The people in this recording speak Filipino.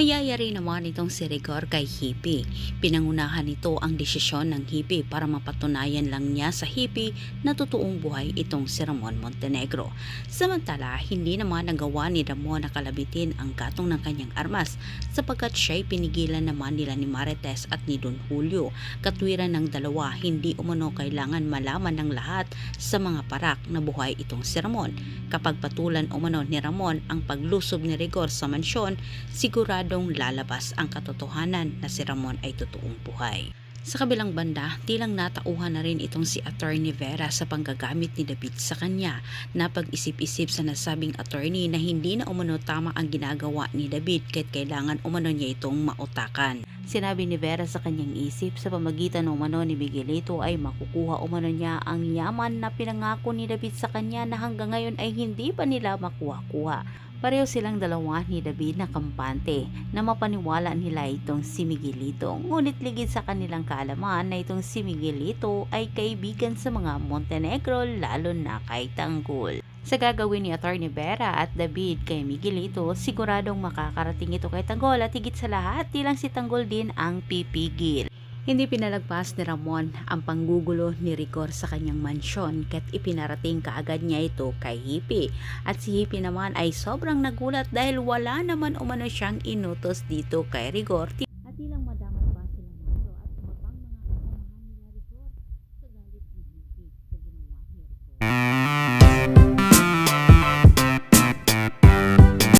Mayayari naman itong si Rigor kay Hippie. Pinangunahan nito ang desisyon ng Hippie para mapatunayan lang niya sa Hippie na totoong buhay itong si Ramon Montenegro. Samantala, hindi naman nagawa ni Ramon na kalabitin ang gatong ng kanyang armas sapagkat siya'y pinigilan naman nila ni Marites at ni Don Julio. Katwiran ng dalawa, hindi umano kailangan malaman ng lahat sa mga parak na buhay itong si Ramon. Kapag patulan umano ni Ramon ang paglusob ni Rigor sa mansyon, siguradong lalabas ang katotohanan na si Ramon ay totoong buhay. Sa kabilang banda, tilang natauhan na rin itong si Attorney Vera sa panggagamit ni David sa kanya. Napag-isip-isip sa nasabing attorney na hindi na umano tama ang ginagawa ni David kahit kailangan umano niya itong mautakan. Sinabi ni Vera sa kanyang isip sa pamagitan umano ni Miguelito ay makukuha umano niya ang yaman na pinangako ni David sa kanya na hanggang ngayon ay hindi pa nila makuha-kuha. Pareho silang dalawa ni David na kampante na mapaniwala nila itong si Miguelito. Ngunit ligid sa kanilang kaalaman na itong si Miguelito ay kaibigan sa mga Montenegro lalo na kay Tanggol. Sa gagawin ni Attorney Vera at David kay Miguelito, siguradong makakarating ito kay Tanggol at higit sa lahat di lang si Tanggol din ang pipigil. Hindi pinalagpas ni Ramon ang panggugulo ni Rigor sa kanyang mansyon kahit ipinarating kaagad niya ito kay Hippie. At si Hippie naman ay sobrang nagulat dahil wala naman umano siyang inutos dito kay Rigor.